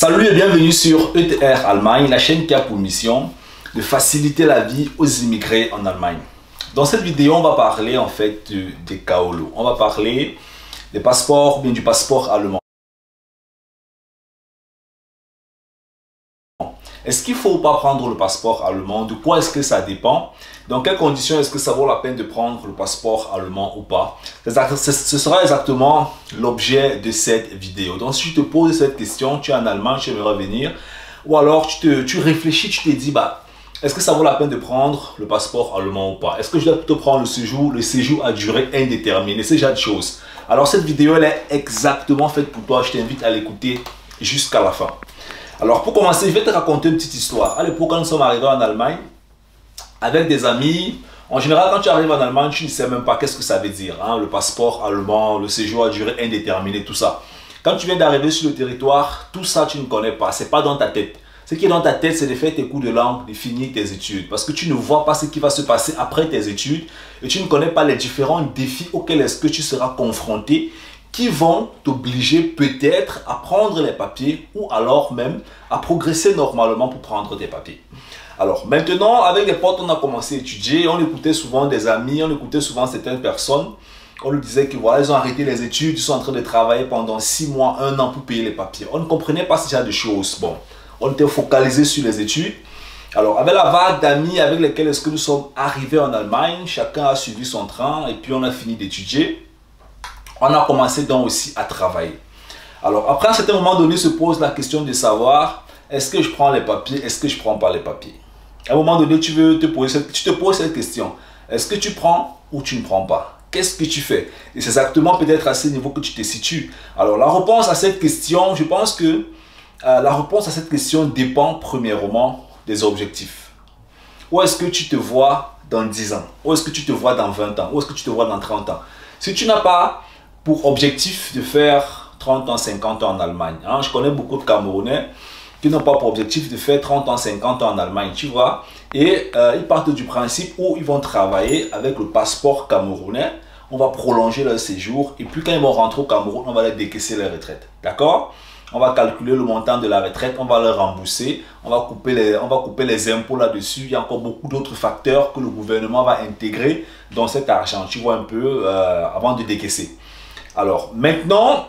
Salut et bienvenue sur ETR Allemagne, la chaîne qui a pour mission de faciliter la vie aux immigrés en Allemagne. Dans cette vidéo, on va parler en fait des KOLO. On va parler des passeports, ou bien du passeport allemand. Est-ce qu'il faut ou pas prendre le passeport allemand? De quoi est-ce que ça dépend? Dans quelles conditions est-ce que ça vaut la peine de prendre le passeport allemand ou pas? Ce sera exactement l'objet de cette vidéo. Donc si je te pose cette question, tu es en Allemagne, tu aimerais venir, ou alors tu réfléchis, tu te dis, est-ce que ça vaut la peine de prendre le passeport allemand ou pas? Est-ce que je dois plutôt prendre le séjour à durée indéterminée? C'est déjà de choses. Alors cette vidéo, elle est exactement faite pour toi. Je t'invite à l'écouter jusqu'à la fin. Alors pour commencer, je vais te raconter une petite histoire. À l'époque, quand nous sommes arrivés en Allemagne, avec des amis, en général, quand tu arrives en Allemagne, tu ne sais même pas qu'est-ce que ça veut dire. Hein, le passeport allemand, le séjour à durée indéterminée, tout ça. Quand tu viens d'arriver sur le territoire, tout ça, tu ne connais pas. Ce n'est pas dans ta tête. Ce qui est dans ta tête, c'est de faire tes cours de langue, de finir tes études. Parce que tu ne vois pas ce qui va se passer après tes études et tu ne connais pas les différents défis auxquels est-ce que tu seras confronté qui vont t'obliger peut-être à prendre les papiers ou alors même à progresser normalement pour prendre tes papiers. Alors maintenant, avec les potes, on a commencé à étudier, on écoutait souvent des amis, on écoutait souvent certaines personnes. On nous disait que voilà, ils ont arrêté les études, ils sont en train de travailler pendant 6 mois, 1 an pour payer les papiers. On ne comprenait pas ce genre de choses. Bon, on était focalisé sur les études. Alors avec la vague d'amis avec lesquels est-ce que nous sommes arrivés en Allemagne, chacun a suivi son train et puis on a fini d'étudier. On a commencé donc aussi à travailler. Alors après, à un certain moment donné, se pose la question de savoir, est-ce que je prends les papiers, est-ce que je ne prends pas les papiers? À un moment donné, tu te poses cette question. Est-ce que tu prends ou tu ne prends pas? Qu'est-ce que tu fais? Et c'est exactement peut-être à ce niveau que tu te situes. Alors la réponse à cette question, je pense que la réponse à cette question dépend premièrement des objectifs. Où est-ce que tu te vois dans 10 ans? Où est-ce que tu te vois dans 20 ans? Où est-ce que tu te vois dans 30 ans? Si tu n'as pas pour objectif de faire 30 ans, 50 ans en Allemagne. Hein. Je connais beaucoup de Camerounais qui n'ont pas pour objectif de faire 30 ans, 50 ans en Allemagne, tu vois. Et ils partent du principe où ils vont travailler avec le passeport camerounais. On va prolonger leur séjour et puis quand ils vont rentrer au Cameroun, on va leur décaisser leur retraite. D'accord? On va calculer le montant de la retraite, on va leur rembourser, on va couper les impôts là-dessus. Il y a encore beaucoup d'autres facteurs que le gouvernement va intégrer dans cet argent, tu vois un peu, avant de décaisser. Alors, maintenant,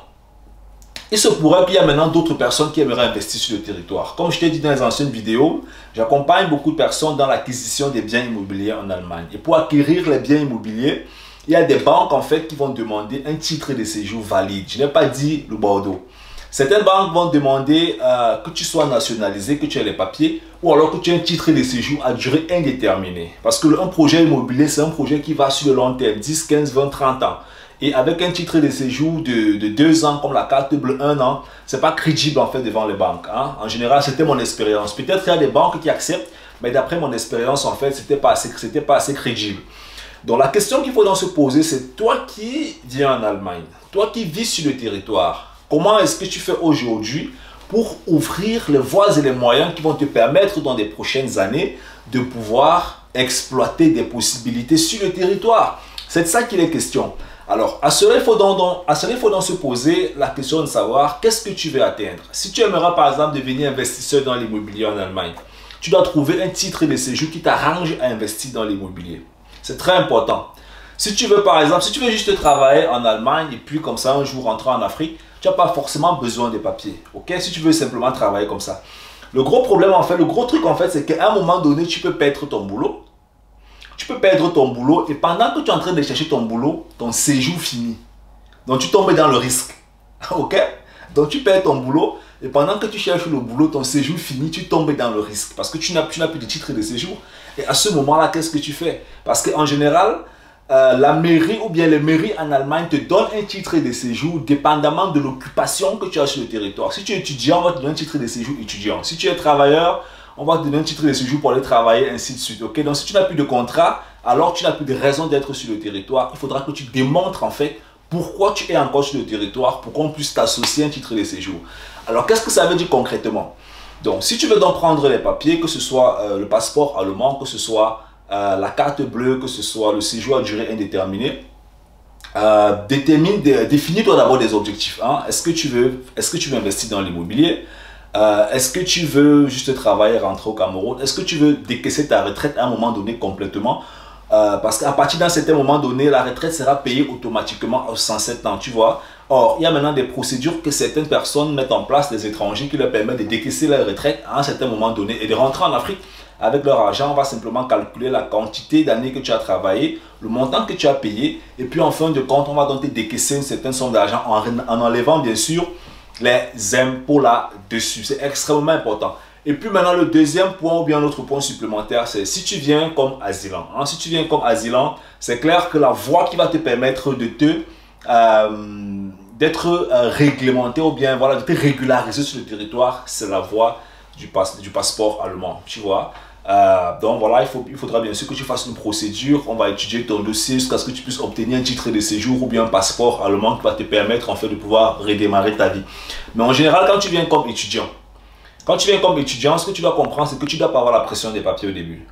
il se pourrait qu'il y ait maintenant d'autres personnes qui aimeraient investir sur le territoire. Comme je t'ai dit dans les anciennes vidéos, j'accompagne beaucoup de personnes dans l'acquisition des biens immobiliers en Allemagne. Et pour acquérir les biens immobiliers, il y a des banques en fait qui vont demander un titre de séjour valide. Je n'ai pas dit le Bordeaux. Certaines banques vont demander que tu sois nationalisé, que tu aies les papiers, ou alors que tu aies un titre de séjour à durée indéterminée. Parce que un projet immobilier, c'est un projet qui va sur le long terme, 10, 15, 20, 30 ans. Et avec un titre de séjour de 2 ans, comme la carte bleue 1 an, ce n'est pas crédible en fait devant les banques. Hein. En général, c'était mon expérience. Peut-être qu'il y a des banques qui acceptent, mais d'après mon expérience, en fait, ce n'était pas assez crédible. Donc la question qu'il faut donc se poser, c'est toi qui viens en Allemagne, toi qui vis sur le territoire, comment est-ce que tu fais aujourd'hui pour ouvrir les voies et les moyens qui vont te permettre dans les prochaines années de pouvoir exploiter des possibilités sur le territoire? C'est de ça qu'il est question. Alors, à cela, il faut donc se poser la question de savoir qu'est-ce que tu veux atteindre. Si tu aimerais par exemple devenir investisseur dans l'immobilier en Allemagne, tu dois trouver un titre de séjour qui t'arrange à investir dans l'immobilier. C'est très important. Si tu veux par exemple, si tu veux juste travailler en Allemagne et puis comme ça un jour rentrer en Afrique, tu n'as pas forcément besoin de papiers. Ok? Si tu veux simplement travailler comme ça. Le gros problème en fait, le gros truc en fait, c'est qu'à un moment donné, tu peux perdre ton boulot. Tu peux perdre ton boulot et pendant que tu es en train de chercher ton boulot, ton séjour finit. Donc tu tombes dans le risque. Ok? Donc tu perds ton boulot et pendant que tu cherches le boulot, ton séjour finit, tu tombes dans le risque. Parce que tu n'as plus de titre de séjour. Et à ce moment-là, qu'est-ce que tu fais? Parce qu'en général, la mairie ou bien les mairies en Allemagne te donnent un titre de séjour dépendamment de l'occupation que tu as sur le territoire. Si tu es étudiant, on va te donner un titre de séjour étudiant. Si tu es travailleur, on va te donner un titre de séjour pour aller travailler, ainsi de suite. Okay? Donc si tu n'as plus de contrat, alors tu n'as plus de raison d'être sur le territoire. Il faudra que tu démontres en fait pourquoi tu es encore sur le territoire pour qu'on puisse t'associer un titre de séjour. Alors qu'est-ce que ça veut dire concrètement? Donc si tu veux donc prendre les papiers, que ce soit le passeport allemand, que ce soit la carte bleue, que ce soit le séjour à durée indéterminée, définis-toi d'abord des objectifs. Hein. Est-ce que tu veux investir dans l'immobilier? Est-ce que tu veux juste travailler, rentrer au Cameroun? Est-ce que tu veux décaisser ta retraite à un moment donné complètement? Parce qu'à partir d'un certain moment donné, la retraite sera payée automatiquement à 107 ans, tu vois. Or, il y a maintenant des procédures que certaines personnes mettent en place, des étrangers, qui leur permettent de décaisser leur retraite à un certain moment donné et de rentrer en Afrique avec leur argent. On va simplement calculer la quantité d'années que tu as travaillé, le montant que tu as payé, et puis en fin de compte, on va donc te décaisser une certaine somme d'argent en enlevant bien sûr les impôts là-dessus. C'est extrêmement important. Et puis maintenant, le deuxième point ou bien l'autre point supplémentaire, c'est si tu viens comme asylant. Hein, si tu viens comme asylant, c'est clair que la voie qui va te permettre de te d'être réglementé ou bien voilà, de te régulariser sur le territoire, c'est la voie du passeport allemand, tu vois. Donc voilà, il faudra bien sûr que tu fasses une procédure. On va étudier ton dossier jusqu'à ce que tu puisses obtenir un titre de séjour ou bien un passeport allemand qui va te permettre en fait de pouvoir redémarrer ta vie. Mais en général, quand tu viens comme étudiant, ce que tu dois comprendre, c'est que tu ne dois pas avoir la pression des papiers au début.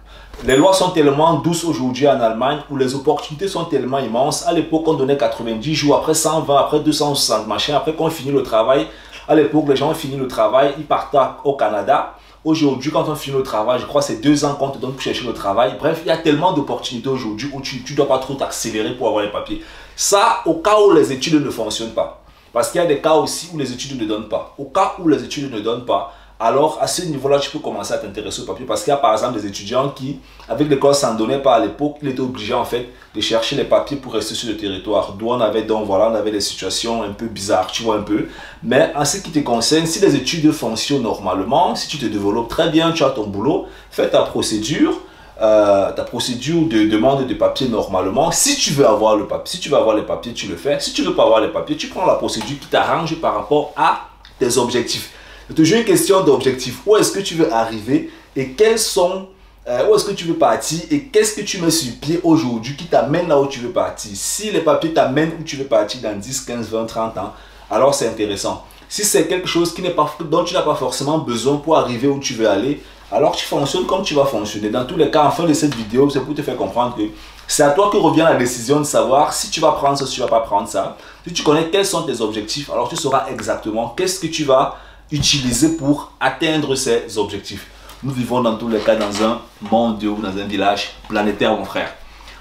Les lois sont tellement douces aujourd'hui en Allemagne où les opportunités sont tellement immenses. À l'époque, on donnait 90 jours, après 120, après 260 machin, après qu'on finit le travail. À l'époque, les gens ont fini le travail, ils partent au Canada. Aujourd'hui, quand on finit le travail, je crois que c'est 2 ans qu'on te donne pour chercher le travail. Bref, il y a tellement d'opportunités aujourd'hui où tu ne dois pas trop t'accélérer pour avoir les papiers. Ça, au cas où les études ne fonctionnent pas. Parce qu'il y a des cas aussi où les études ne donnent pas. Au cas où les études ne donnent pas, alors à ce niveau-là, tu peux commencer à t'intéresser au papier. Parce qu'il y a par exemple des étudiants qui, avec l'école ça ne donnait pas à l'époque, ils étaient obligés en fait de chercher les papiers pour rester sur le territoire. D'où on avait donc, voilà, on avait des situations un peu bizarres, tu vois un peu. Mais en ce qui te concerne, si les études fonctionnent normalement, si tu te développes très bien, tu as ton boulot, fais ta procédure de demande de papier normalement. Si tu veux avoir le papier, si tu veux avoir les papiers, tu le fais. Si tu ne veux pas avoir les papiers, tu prends la procédure qui t'arrange par rapport à tes objectifs. C'est toujours une question d'objectif. Où est-ce que tu veux arriver et quels sont, où est-ce que tu veux partir et qu'est-ce que tu mets sur pied aujourd'hui qui t'amène là où tu veux partir. Si les papiers t'amènent où tu veux partir dans 10, 15, 20, 30 ans, alors c'est intéressant. Si c'est quelque chose dont tu n'as pas forcément besoin pour arriver où tu veux aller, alors tu fonctionnes comme tu vas fonctionner. Dans tous les cas, en fin de cette vidéo, c'est pour te faire comprendre que c'est à toi que revient la décision de savoir si tu vas prendre ça, si tu ne vas pas prendre ça. Si tu connais quels sont tes objectifs, alors tu sauras exactement qu'est-ce que tu vas utiliser pour atteindre ces objectifs. Nous vivons dans tous les cas dans un monde ou dans un village planétaire, mon frère.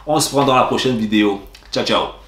On se prend dans la prochaine vidéo. Ciao, ciao.